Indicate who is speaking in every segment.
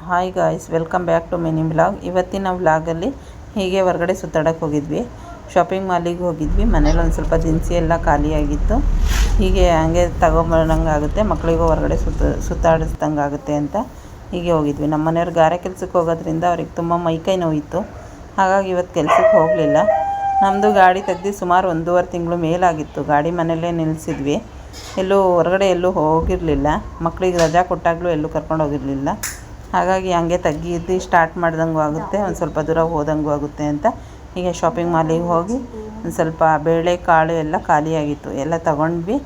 Speaker 1: Hi guys, welcome back to mini vlog. ಇವತ್ತಿನ ವ್ಲಾಗಲ್ಲಿ ಹೀಗೆ ಹೊರಗಡೆ ಸುತ್ತಾಡಕ್ಕೆ ಹೋಗಿದ್ವಿ. ಶಾಪಿಂಗ್ ಮಾಲಿಗೆ ಹೋಗಿದ್ವಿ. ಮನೇಲಿ ಒಂದು ಸ್ವಲ್ಪ ದಿನಸಿ ಎಲ್ಲ ಖಾಲಿಯಾಗಿತ್ತು. ಹೀಗೆ ಹಂಗೆ ತಗೊಂಬರಂಗೆ ಆಗುತ್ತೆ, ಮಕ್ಕಳಿಗೂ ಹೊರಗಡೆ ಸುತ್ತಾಡಿಸ್ದಂಗೆ ಆಗುತ್ತೆ ಅಂತ ಹೀಗೆ ಹೋಗಿದ್ವಿ. ನಮ್ಮ ಮನೆಯವ್ರು ಗಾರೆ ಕೆಲಸಕ್ಕೆ ಹೋಗೋದ್ರಿಂದ ಅವ್ರಿಗೆ ತುಂಬ ಮೈಕೈ ನೋವಿತ್ತು. ಹಾಗಾಗಿ ಇವತ್ತು ಕೆಲಸಕ್ಕೆ ಹೋಗಲಿಲ್ಲ. ನಮ್ಮದು ಗಾಡಿ ತೆಗ್ದು ಸುಮಾರು 1.5 ತಿಂಗಳು ಮೇಲಾಗಿತ್ತು. ಗಾಡಿ ಮನೆಯಲ್ಲೇ ನಿಲ್ಲಿಸಿದ್ವಿ. ಎಲ್ಲೂ ಹೊರಗಡೆ ಎಲ್ಲೂ ಹೋಗಿರಲಿಲ್ಲ. ಮಕ್ಕಳಿಗೆ ರಜಾ ಕೊಟ್ಟಾಗಲೂ ಎಲ್ಲೂ ಕರ್ಕೊಂಡು ಹೋಗಿರಲಿಲ್ಲ. ಹಾಗಾಗಿ ಹಂಗೆ ತೆಗ್ದು ಸ್ಟಾರ್ಟ್ ಮಾಡ್ದಂಗೂ ಆಗುತ್ತೆ, ಒಂದು ಸ್ವಲ್ಪ ದೂರ ಹೋದಂಗೂ ಆಗುತ್ತೆ ಅಂತ ಹೀಗೆ ಶಾಪಿಂಗ್ ಮಾಲಿಗೆ ಹೋಗಿ ಒಂದು ಸ್ವಲ್ಪ ಬೇಳೆ ಕಾಳು ಎಲ್ಲ ಖಾಲಿಯಾಗಿತ್ತು, ಎಲ್ಲ ತಗೊಂಡ್ವಿ.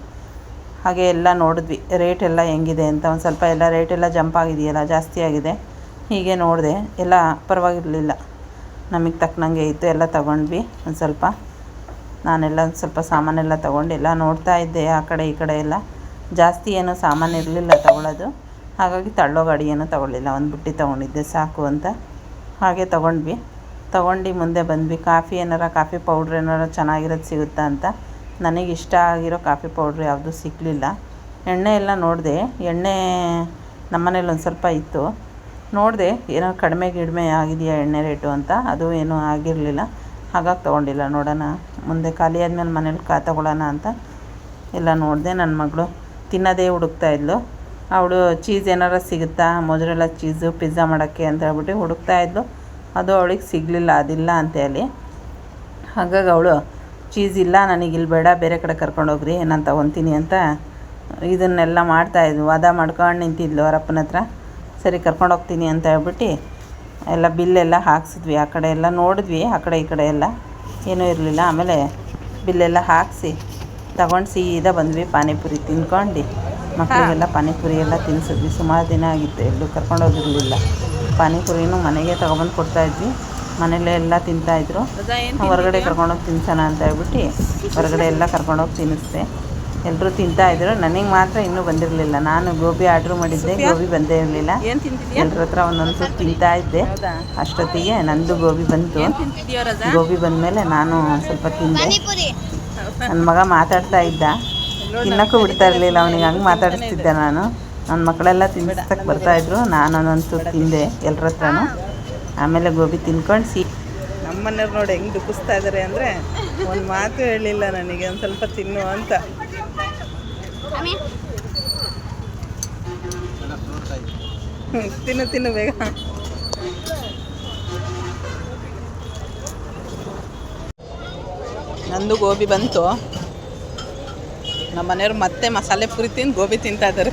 Speaker 1: ಹಾಗೆ ಎಲ್ಲ ನೋಡಿದ್ವಿ ರೇಟ್ ಎಲ್ಲ ಹೆಂಗಿದೆ ಅಂತ. ಒಂದು ಸ್ವಲ್ಪ ಎಲ್ಲ ರೇಟ್ ಎಲ್ಲ ಜಂಪ್ ಆಗಿದೆಯಲ್ಲ, ಜಾಸ್ತಿ ಆಗಿದೆ. ಹೀಗೆ ನೋಡಿದೆ, ಎಲ್ಲ ಪರವಾಗಿರಲಿಲ್ಲ, ನಮಗೆ ತಕ್ಕನಂಗೆ ಇತ್ತು. ಎಲ್ಲ ತಗೊಂಡ್ವಿ. ಒಂದು ಸ್ವಲ್ಪ ನಾನೆಲ್ಲ ಒಂದು ಸ್ವಲ್ಪ ಸಾಮಾನೆಲ್ಲ ತೊಗೊಂಡು ಎಲ್ಲ ನೋಡ್ತಾ ಇದ್ದೆ. ಆ ಕಡೆ ಈ ಕಡೆ ಎಲ್ಲ ಜಾಸ್ತಿ ಏನೂ ಸಾಮಾನು ಇರಲಿಲ್ಲ ತಗೊಳ್ಳೋದು. ಹಾಗಾಗಿ ತಳ್ಳೋ ಗಾಡಿ ಏನೂ ತೊಗೊಳ್ಳಿಲ್ಲ, ಒಂದು ಬುಟ್ಟಿ ತೊಗೊಂಡಿದ್ದೆ ಸಾಕು ಅಂತ. ಹಾಗೆ ತೊಗೊಂಡು ಮುಂದೆ ಬಂದ್ವಿ. ಕಾಫಿ ಪೌಡ್ರ್ ಏನಾರು ಚೆನ್ನಾಗಿರೋದು ಸಿಗುತ್ತಾ ಅಂತ. ನನಗೆ ಇಷ್ಟ ಆಗಿರೋ ಕಾಫಿ ಪೌಡ್ರ್ ಯಾವುದೂ ಸಿಗಲಿಲ್ಲ. ಎಣ್ಣೆ ಎಲ್ಲ ನೋಡಿದೆ, ಎಣ್ಣೆ ನಮ್ಮನೇಲಿ ಒಂದು ಸ್ವಲ್ಪ ಇತ್ತು. ನೋಡಿದೆ ಏನೋ ಕಡಿಮೆ ಆಗಿದೆಯಾ ಎಣ್ಣೆ ರೇಟು ಅಂತ. ಅದು ಏನೂ ಆಗಿರಲಿಲ್ಲ. ಹಾಗಾಗಿ ತೊಗೊಂಡಿಲ್ಲ. ನೋಡೋಣ ಮುಂದೆ ಖಾಲಿ ಆದಮೇಲೆ ಮನೇಲಿ ತೊಗೊಳ್ಳೋಣ ಅಂತ ಎಲ್ಲ ನೋಡಿದೆ. ನನ್ನ ಮಗಳು ತಿನ್ನೋದೇ ಹುಡುಕ್ತಾಯಿದ್ಲು. ಅವಳು ಚೀಸ್ ಏನಾರು ಸಿಗುತ್ತಾ, ಮೊಜರೆಲ್ಲ ಚೀಸು ಪಿಜ್ಜಾ ಮಾಡೋಕ್ಕೆ ಅಂತ ಹೇಳ್ಬಿಟ್ಟು ಹುಡುಕ್ತಾಯಿದ್ಲು. ಅದು ಅವಳಿಗೆ ಸಿಗಲಿಲ್ಲ, ಅದಿಲ್ಲ ಅಂತೇಳಿ. ಹಾಗಾಗಿ ಅವಳು ಚೀಸ್ ಇಲ್ಲ, ನನಗೆ ಇಲ್ಲಿ ಬೇಡ, ಬೇರೆ ಕಡೆ ಕರ್ಕೊಂಡೋಗ್ರಿ, ನಾನು ತೊಗೊತೀನಿ ಅಂತ ಇದನ್ನೆಲ್ಲ ಮಾಡ್ತಾಯಿದ್ಲು. ವಾದ ಮಾಡ್ಕೊಂಡು ನಿಂತಿದ್ಲು ಅವರಪ್ಪನ ಹತ್ರ. ಸರಿ ಕರ್ಕೊಂಡೋಗ್ತೀನಿ ಅಂತ ಹೇಳ್ಬಿಟ್ಟು ಎಲ್ಲ ಬಿಲ್ಲೆಲ್ಲ ಹಾಕ್ಸಿದ್ವಿ. ಆ ಕಡೆ ಎಲ್ಲ ನೋಡಿದ್ವಿ, ಆ ಕಡೆ ಈ ಕಡೆ ಎಲ್ಲ ಏನೂ ಇರಲಿಲ್ಲ. ಆಮೇಲೆ ಬಿಲ್ಲೆಲ್ಲ ಹಾಕಿಸಿ ತಗೊಂಡು ಸೀದಾ ಬಂದ್ವಿ. ಪಾನಿಪುರಿ ತಿನ್ಕೊಂಡು ಮಕ್ಕಳಿಗೆಲ್ಲ ಪಾನಿಪುರಿ ಎಲ್ಲ ತಿನ್ನಿಸಿದ್ವಿ. ಸುಮಾರು ದಿನ ಆಗಿತ್ತು, ಎಲ್ಲೂ ಕರ್ಕೊಂಡೋಗಿರಲಿಲ್ಲ. ಪಾನಿಪುರಿನೂ ಮನೆಗೆ ತೊಗೊಬಂದು ಕೊಡ್ತಾಯಿದ್ವಿ. ಮನೇಲೇ ಎಲ್ಲ ತಿಂತಾಯಿದ್ರು. ಹೊರಗಡೆ ಕರ್ಕೊಂಡೋಗಿ ತಿನ್ಸೋಣ ಅಂತ ಹೇಳ್ಬಿಟ್ಟು ಹೊರಗಡೆ ಎಲ್ಲ ಕರ್ಕೊಂಡೋಗಿ ತಿನ್ನಿಸ್ದೆ. ಎಲ್ಲರೂ ತಿಂತಾಯಿದ್ರು. ನನಗೆ ಮಾತ್ರ ಇನ್ನೂ ಬಂದಿರಲಿಲ್ಲ. ನಾನು ಗೋಬಿ ಆರ್ಡ್ರ್ ಮಾಡಿದ್ದೆ, ಗೋಬಿ ಬಂದೇ ಇರಲಿಲ್ಲ. ಎಲ್ಲರ ಹತ್ರ ಒಂದೊಂದು ಸ್ವಲ್ಪ ತಿಂತಾಯಿದ್ದೆ. ಅಷ್ಟೊತ್ತಿಗೆ ನಂದು ಗೋಬಿ ಬಂತು. ಗೋಬಿ ಬಂದಮೇಲೆ ನಾನು ಸ್ವಲ್ಪ ತಿಂದೆ. ನನ್ನ ಮಗ ಮಾತಾಡ್ತಾ ಇದ್ದ, ತಿನ್ನೋಕ್ಕೂ ಬಿಡ್ತಾ ಇರಲಿಲ್ಲ ಅವನಿಗೆ, ಹಂಗೆ ಮಾತಾಡಿಸ್ತಿದ್ದೆ ನಾನು. ನನ್ನ ಮಕ್ಕಳೆಲ್ಲ ತಿನ್ನಿಸಕ್ಕೆ ಬರ್ತಾಯಿದ್ರು. ನಾನು ಒಂದೊಂದು ತಿಂದೆ ಎಲ್ಲರ ಹತ್ರನೂ. ಆಮೇಲೆ ಗೋಬಿ ತಿನ್ಕೊಂಡು ನಮ್ಮ ಮನೆಯವ್ರು ನೋಡಿ ಹೆಂಗೆ ದುಃಖಿಸ್ತಾ ಇದ್ದಾರೆ ಅಂದರೆ, ಒಂದು ಮಾತು ಹೇಳಿಲ್ಲ ನನಗೆ ಒಂದು ಸ್ವಲ್ಪ ತಿನ್ನು ಅಂತ. ತಿನ್ನು ಬೇಗ. ನಂದು ಗೋಬಿ ಬಂತು. ನಮ್ಮ ಮನೆಯವ್ರು ಮತ್ತೆ ಮಸಾಲೆ ಪುರಿ ತಿಂದು ಗೋಬಿ ತಿಂತಾ ಇದ್ದಾರೆ.